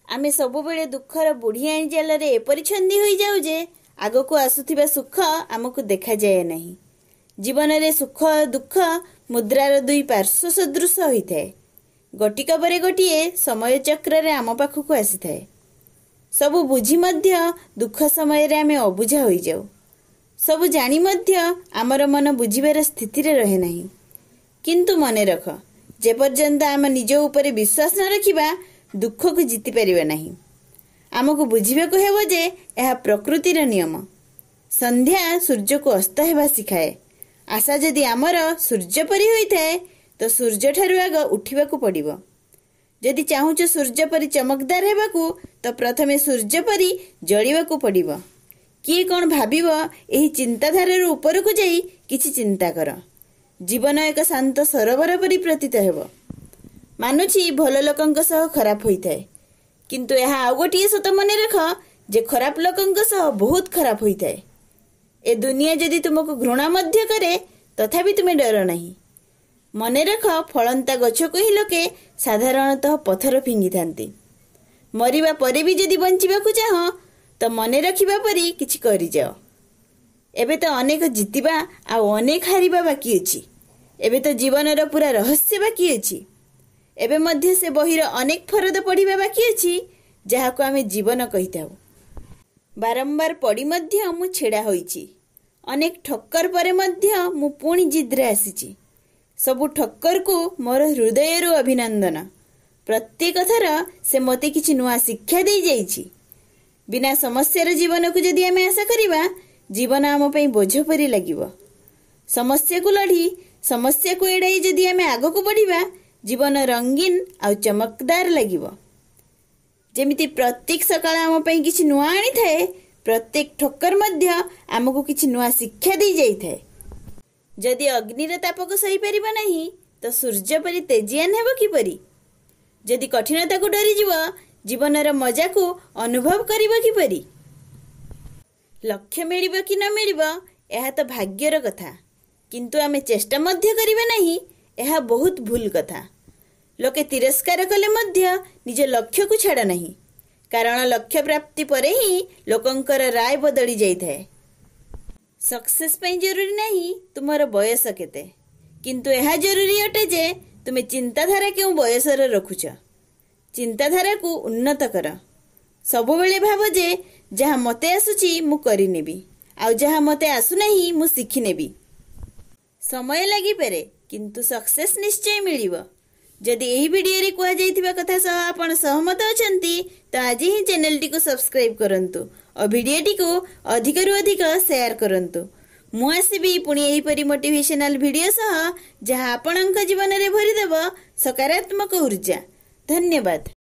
आमे सबुबेले दुखर बुढ़ियाणी जालरे एपरि छंदी होई जाउ जे आगको आसुथिबा सुख आमको देखा जाए नहीं। जीवन रे सुख दुख मुद्रार दुई पार्श्व सदृश होइथाए। गोटिक परे गोटिए समय चक्र रे आम पाखकु आसीथाए। सबु बुझी मध्य दुख समय रे आमे अबुझा होई जाउ। सबु जानी मध्य आमर मन बुझिबार स्थिति रे रहे नहीं। किंतु मने रख, जे पर्यंत आम निज उपरे विश्वास न रखिबा दुख को जीति परिबा नहीं। आमको बुझिबाकु हेबो जे एहा प्रकृतिर नियम। संध्या सूर्य को अस्त हेबा सिखाए। आशा जदि आमर सूर्य परि होइथाए तो सूर्य ठारु आग उठिबाकु पड़िबो। जदि चाहुच सूर्य परि चमकदार हेबाकु तो प्रथमे सूर्य परि जळिबाकु पड़िबो। किए कोन भाबिबो एही चिंताधारार उपरकु जाई किछि चिंता कर। जीवन एक शांत सरोवर परि प्रतीत हेबो। मानुछि भल लोकंक सह खराब होइथाए, किंतु एहा आउ गोटिए सत मने रख जे खराब लोकंक सह बहुत खराब होइथाए। ए दुनिया जदि तुमको घृणा मध्य करे तथापि तुम्हें डर नहीं। मने रख, फलंता गछ को ही लोके साधारणतः पत्थर फिंगी थांती। मरिबा परे भी जदि बंचिबाकु चाह तो मने रखिबा परि किछि करि जाओ। एबे तो अनेक जितिबा आ अनेक हारिबा बाकी अछि। एबे तो जीवनर पूरा रहस्य बाकी अछि। एबे मध्य से बहिर अनेक फरद पढ़िबा बाकी अछि जहाको आमे जीवन कहिताउ। बारंबार पड़ी मध्य मु छेड़ा होइछि। अनेक ठक्कर परे मध्य मु पुणी जिद्रे आसीछि। सबु ठक्कर को मोर हृदयरु अभिनंदन। प्रत्येक थर से मते किछि नुआ शिक्षा दे जाइछि। बिना समस्यार जीवन को जदि आमे आशा करिबा जीवन आम पई बोझ परि लागिबो। समस्या को लड़ी समस्या को एड़ाई जदि आमे आगको बढ़िबा जीवन रंगीन आ चमकदार लागिबो। जेमिति प्रत्येक सकाळ आम पई किछि नुआ आनी थाए, प्रत्येक ठक्कर मध्य आमको किछि नुआ शिक्षा दे जाई थाए। जदि अग्निर ताप को सही परिबा नहीं तो सूर्य परि तेजियान हेबो किपरि? जदि कठिनता को डरी जीव जीवनर मजा को अनुभव करिबो किपरि? लक्ष्य मिलिबो कि न मिलिबो एहा तो भाग्यर कथा, किंतु आमे चेष्टा मध्य करिबा नहीं एहा बहुत भूल कथा। लोके तिरस्कार कले मध्य निज लक्ष्य को छाड़ नहीं, कारण लक्ष्य प्राप्ति परे ही लोकंकर राय बदली जाई थाए। सक्सेस पई जरूरी नहीं तुमर बयस केते, किंतु एहा जरूरी अटे जे तुमे चिंताधारा केउ बयसर रखुछ। चिंताधारा को उन्नत कर। सबु बेले भाबो जे जहा मते आसुची मु करि नेबी, आ जहा मते आसु नहीं मु सिखि नेबी। समय लागि पारे किंतु सक्सेस निश्चय मिलिबो। जदि एही वीडियो रे कुआ जाइथिबा कथा सह आपण सहमत अछंती तो आज ही चैनल टी को सब्सक्राइब करंतु और वीडियो टी को अधिक रु अधिक शेयर करंतु। मु आसीबी पुणी एही परि मोटिवेशनल वीडियो सह जहा आपणक जीवन रे भरि देबो सकारात्मक ऊर्जा। धन्यवाद।